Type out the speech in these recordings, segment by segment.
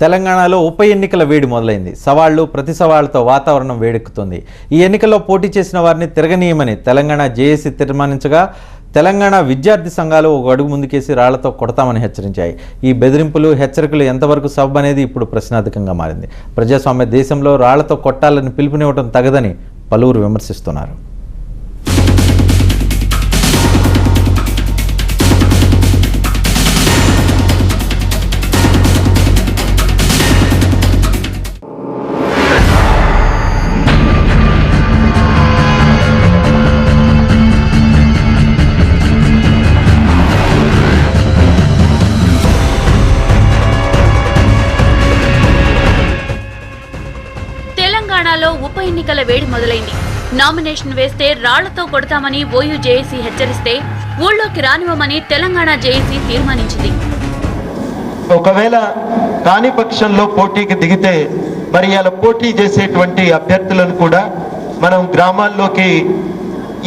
తెలంగాణలో ఉప ఎన్నికల వేడి మొదలైంది. సవాళ్లు ప్రతి సవాళ్లతో వాతావరణం వేడెక్కుతుంది. ఈ ఎన్నికల్లో పోటీ చేసిన వారిని తిరగనీయమని తెలంగాణ జేఏసీ తీర్మానించగా తెలంగాణ విద్యార్థి సంఘాలు ఒక అడుగు ముందుకేసి రాళ్లతో కొడతామని హెచ్చరించాయి. ఈ బెదిరింపులు హెచ్చరికలు ఎంతవరకు సబ్ అనేది ఇప్పుడు ప్రశ్నార్థకంగా మారింది. ప్రజాస్వామ్య దేశంలో రాళ్లతో కొట్టాలని పిలుపునివ్వడం తగదని పలువురు విమర్శిస్తున్నారు. తెలంగాణలో ఉప ఎన్నికల వేడి మొదలైంది. నామినేషన్ వేస్తే రాళ్లతో కొడతామని ఓయూ జేఏసీ హెచ్చరిస్తే ఊళ్ళోకి రానివ్వమని తెలంగాణ జేఏసీ తీర్మానించింది. ఒకవేళ కాని పక్షంలో పోటీకి దిగితే మరి ఇలా పోటీ చేసేటువంటి అభ్యర్థులను కూడా మనం గ్రామాల్లోకి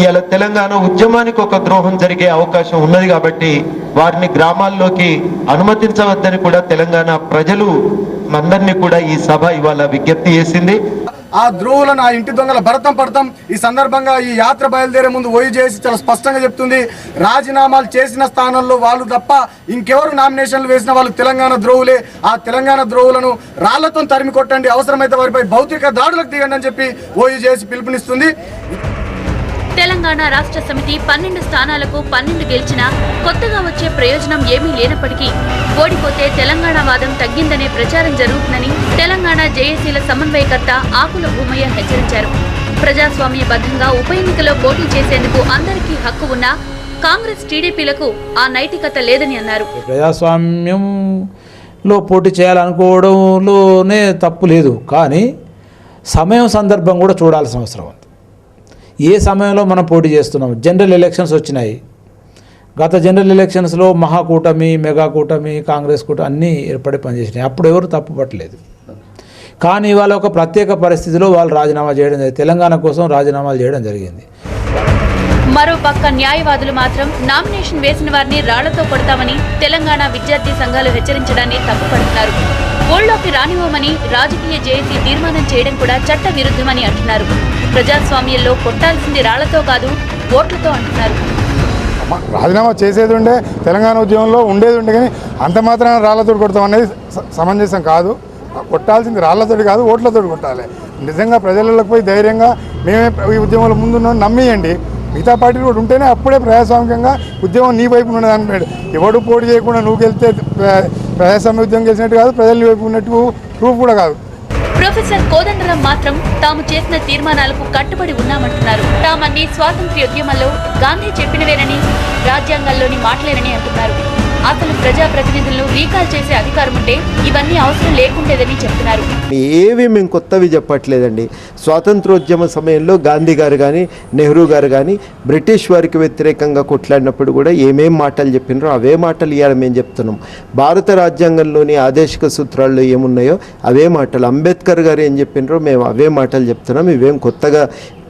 ఇలా తెలంగాణ ఉద్యమానికి ఒక ద్రోహం జరిగే అవకాశం ఉన్నది కాబట్టి వారిని గ్రామాల్లోకి అనుమతించవద్దని కూడా తెలంగాణ ప్రజలు అందరినీ కూడా ఈ సభ ఇవాళ విజ్ఞప్తి చేసింది. ఆ ద్రోహులను ఆ ఇంటి దొంగల భరతం పడతాం. ఈ సందర్భంగా ఈ యాత్ర బయలుదేరే ముందు ఓయూ జేఏసీ చాలా స్పష్టంగా చెప్తుంది, రాజీనామాలు చేసిన స్థానంలో వాళ్ళు తప్ప ఇంకెవరు నామినేషన్లు వేసిన వాళ్ళు తెలంగాణ ద్రోహులే. ఆ తెలంగాణ ద్రోహులను రాళ్లతో తరిమి కొట్టండి, అవసరమైతే వారిపై భౌతిక దాడులకు దిగండి అని చెప్పి ఓయూ జేఏసీ పిలుపునిస్తుంది. తెలంగాణ రాష్ట్ర సమితి 12 స్థానాలకు 12 గెలిచినా కొత్తగా వచ్చే ప్రయోజనం ఏమీ లేనప్పటికీ ఓడిపోతే తెలంగాణ వాదం తగ్గిందనే ప్రచారం జరుగుతుందని తెలంగాణ జేఏసీల సమన్వయకర్త ఆకుల భూమయ్య హెచ్చరించారు. ప్రజాస్వామ్యబద్ధంగా ఉప ఎన్నికలో పోటీ చేసేందుకు అందరికీ హక్కు ఉన్నా కాంగ్రెస్ టీడీపీలకు ఆ నైతికత లేదని అన్నారు. ప్రజాస్వామ్యంలో పోటీ చేయాలనుకోవడంలోనే తప్పు లేదు, కానీ సమయం సందర్భం కూడా చూడాల్సిన అవసరం ఉంది. ఏ సమయంలో మనం పోటీ చేస్తున్నాం? జనరల్ ఎలక్షన్స్ వచ్చినాయి. గత జనరల్ ఎలక్షన్స్లో మహాకూటమి, మెగా కూటమి, కాంగ్రెస్ కూటమి అన్నీ ఏర్పడి పనిచేసినాయి. అప్పుడు ఎవరు తప్పు పట్టలేదు. కానీ ఇవాళ ఒక ప్రత్యేక పరిస్థితిలో వాళ్ళు రాజీనామా చేయడం జరిగింది. తెలంగాణ కోసం రాజీనామాలు చేయడం జరిగింది. మరోపక్క న్యాయవాదులు మాత్రం నామినేషన్ వేసిన వారిని రాళ్లతో కొడతామని తెలంగాణ విద్యార్థి సంఘాలు హెచ్చరించడాన్ని తప్పుపడుతున్నారు. ఊళ్ళోకి రానివ్వమని రాజకీయ జేఏసీ తీర్మానం చేయడం కూడా చట్ట విరుద్ధమని అంటున్నారు. ప్రజాస్వామ్యంలో కొట్టాల్సింది రాళ్లతో కాదు, ఓట్లతో అంటున్నారు. రాజీనామా చేసేది ఉండే, తెలంగాణ ఉద్యమంలో ఉండేది ఉండే, కానీ అంత మాత్రాన రాళ్లతో కొడతాం అనేది సమంజసం కాదు. కొట్టాల్సింది రాళ్లతోటి కాదు, ఓట్లతో కొట్టాలి. నిజంగా ప్రజలకు పోయి ధైర్యంగా మేమే ఈ ఉద్యమంలో ముందున్నాం నమ్మియండి. మిగతా పార్టీలు కూడా ఉంటేనే అప్పుడే ప్రజాస్వామికంగా ఉద్యమం నీ వైపు ఉన్నది అన్నాడు. ఎవడు పోటీ చేయకుండా నువ్వు గెలిస్తే ప్రజాస్వామ్య ఉద్యమం చేసినట్టు కాదు, ప్రజల వైపు ఉన్నట్టు ప్రూఫ్ కూడా కాదు. ప్రొఫెసర్ కోదండరాం మాత్రం తాము చేసిన తీర్మానాలకు కట్టుబడి ఉన్నామంటున్నారు. తామన్ని స్వాతంత్ర్యోద్యమంలో గాంధీ చెప్పినవేనని, రాజ్యాంగాల్లోని మాటలేనని అంటున్నారు. అసలు ప్రజాప్రతినిధులను రీకాల్ చేసే అధికారం ఉంటే ఇవన్నీ అవసరం లేకుండేదని చెప్తున్నారు. ఏవి మేము కొత్తవి చెప్పట్లేదండి. స్వాతంత్రోద్యమ సమయంలో గాంధీ గారు కానీ, నెహ్రూ గారు కానీ బ్రిటిష్ వారికి వ్యతిరేకంగా కొట్లాడినప్పుడు కూడా ఏమేం మాటలు చెప్పినారో అవే మాటలు ఇవాళ మేము చెప్తున్నాం. భారత రాజ్యాంగంలోని ఆదేశిక సూత్రాల్లో ఏమున్నాయో అవే మాటలు, అంబేద్కర్ గారు ఏం చెప్పినారో మేము అవే మాటలు చెప్తున్నాం. ఇవేం కొత్తగా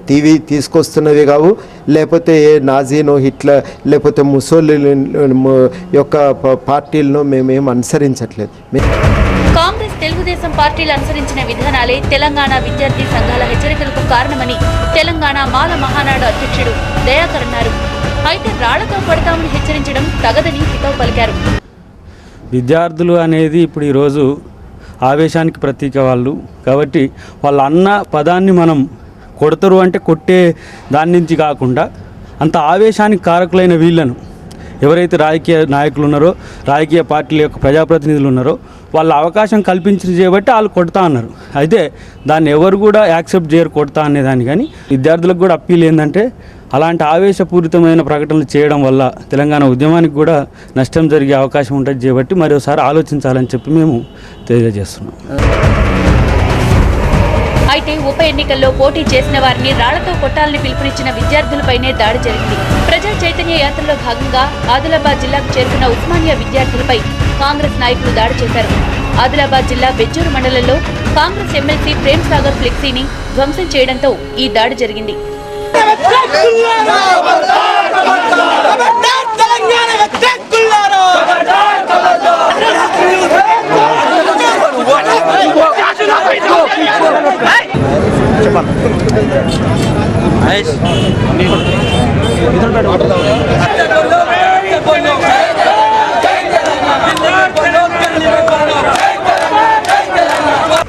టీవీ తీసుకొస్తున్నవి కావు, లేకపోతే ఏ నాజీనో, హిట్లర్, లేకపోతే ముసోలిని యొక్క పార్టీలను మేమేం అనుసరించట్లేదు. కాంగ్రెస్, తెలుగుదేశం పార్టీలు అనుసరించిన విధానాలే తెలంగాణ విద్యార్థి సంఘాల హెచ్చరికలకు కారణమని తెలంగాణ మాల మహానాడు అధ్యక్షుడు దయాకర్ అన్నారు. అయితే రాళ్లతో కొడతామని హెచ్చరించడం తగదని హితవు పలికారు. విద్యార్థులు అనేది ఇప్పుడు ఈరోజు ఆవేశానికి ప్రతీక వాళ్ళు కాబట్టి వాళ్ళ అన్న పదాన్ని మనం కొడతారు అంటే కొట్టే దాని నుంచి కాకుండా అంత ఆవేశానికి కారకులైన వీళ్ళను ఎవరైతే రాజకీయ నాయకులు ఉన్నారో, రాజకీయ పార్టీల యొక్క ప్రజాప్రతినిధులు ఉన్నారో వాళ్ళ అవకాశం కల్పించి చేయబట్టి వాళ్ళు కొడతా అన్నారు. అయితే దాన్ని ఎవరు కూడా యాక్సెప్ట్ చేయరు కొడతా అనేదాన్ని. కానీ విద్యార్థులకు కూడా అప్పీల్ ఏంటంటే అలాంటి ఆవేశపూరితమైన ప్రకటనలు చేయడం వల్ల తెలంగాణ ఉద్యమానికి కూడా నష్టం జరిగే అవకాశం ఉంటుంది చేయబట్టి మరోసారి ఆలోచించాలని చెప్పి మేము తెలియజేస్తున్నాం. అయితే ఉప ఎన్నికల్లో పోటీ చేసిన వారిని రాళ్లతో కొట్టాలని పిలుపునిచ్చిన విద్యార్థులపైనే దాడి జరిగింది. ప్రజా చైతన్య యాత్రలో భాగంగా ఆదిలాబాద్ జిల్లాకు చేరుకున్న ఉస్మానియా విద్యార్థులపై కాంగ్రెస్ నాయకులు దాడి చేశారు. ఆదిలాబాద్ జిల్లా బెజ్జూరు మండలంలో కాంగ్రెస్ ఎమ్మెల్సీ ప్రేమ్ సాగర్ ఫ్లెక్సీని ధ్వంసం చేయడంతో ఈ దాడి జరిగింది.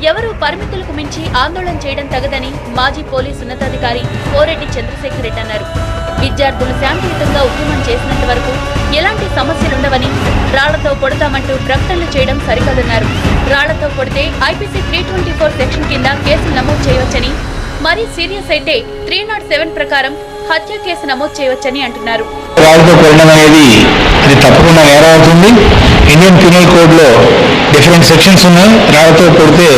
ఎవరూ పరిమితులకు మించి ఆందోళన చేయడం తగదని మాజీ పోలీసు ఉన్నతాధికారి కోరెడ్డి చంద్రశేఖర్ రెడ్డి అన్నారు. విద్యార్థులు శాంతియుతంగా ఉద్యమం చేసినంత వరకు ఎలాంటి సమస్యలుండవని, రాళ్లతో కొడతామంటూ ప్రకటనలు చేయడం సరికాదన్నారు. రాళ్లతో కొడితే ఐపీసీ 324 సెక్షన్ కింద కేసులు నమోదు చేయవచ్చని, మరీ సీరియస్ అయితే 307 ప్రకారం హత్య కేసు నమోదు చేయవచ్చని అంటున్నారు. రాళ్లతో కొట్టడం అనేది అది తప్పకుండా నేరం అవుతుంది. ఇండియన్ పీనల్ కోడ్లో డిఫరెంట్ సెక్షన్స్ ఉన్నాయి. రాళ్లతో కొడితే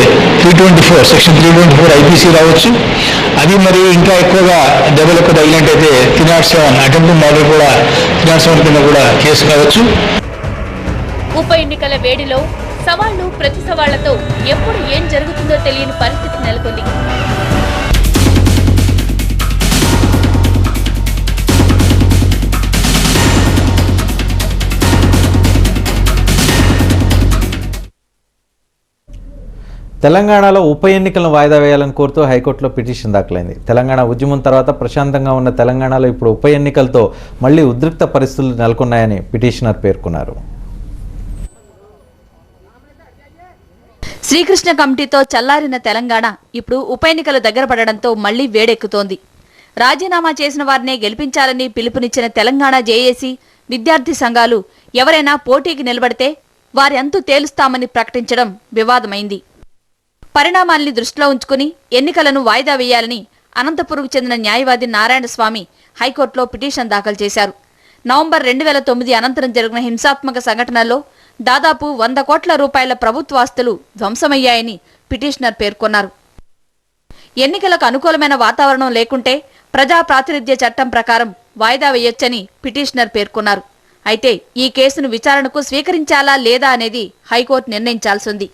324 సెక్షన్ 324 ఐపీసీ రావచ్చు. అది మరి ఇంకా ఎక్కువగా దెబ్బలు ఎక్కువ తగిలినట్టయితే 307 అటెంప్ట్ మర్డర్ కూడా 307 కింద కూడా కేసు కావచ్చు. ఉప ఎన్నికల వేడిలో సవాళ్లు ప్రతి సవాళ్లతో ఎప్పుడు ఏం జరుగుతుందో తెలియని పరిస్థితి నెలకొంది. తెలంగాణలో ఉప ఎన్నికలను వాయిదా వేయాలని కోరుతూ హైకోర్టులో పిటిషన్ దాఖలైంది. తెలంగాణ ఉద్యమం తర్వాత ప్రశాంతంగా ఉన్న తెలంగాణలో ఇప్పుడు ఉప ఎన్నికలతో మళ్లీ ఉద్రిక్త పరిస్థితులు నెలకొన్నాయని పిటిషనర్ పేర్కొన్నారు. శ్రీకృష్ణ కమిటీతో చల్లారిన తెలంగాణ ఇప్పుడు ఉప ఎన్నికలు దగ్గర పడడంతో మళ్లీ వేడెక్కుతోంది. రాజీనామా చేసిన వారినే గెలిపించాలని పిలుపునిచ్చిన తెలంగాణ జేఏసీ, విద్యార్థి సంఘాలు ఎవరైనా పోటీకి నిలబడితే వారి అంతు తేలుస్తామని ప్రకటించడం వివాదమైంది. పరిణామాల్ని దృష్టిలో ఉంచుకుని ఎన్నికలను వాయిదా వేయాలని అనంతపురంకు చెందిన న్యాయవాది నారాయణస్వామి హైకోర్టులో పిటిషన్ దాఖలు చేశారు. నవంబర్ 2009 అనంతరం జరిగిన హింసాత్మక సంఘటనల్లో దాదాపు 100 కోట్ల రూపాయల ప్రభుత్వాస్తులు ధ్వంసమయ్యాయని పిటిషనర్ పేర్కొన్నారు. ఎన్నికలకు అనుకూలమైన వాతావరణం లేకుంటే ప్రజా ప్రాతినిధ్య చట్టం ప్రకారం వాయిదా వేయొచ్చని పిటిషనర్ పేర్కొన్నారు. అయితే ఈ కేసును విచారణకు స్వీకరించాలా లేదా అనేది హైకోర్టు నిర్ణయించాల్సింది.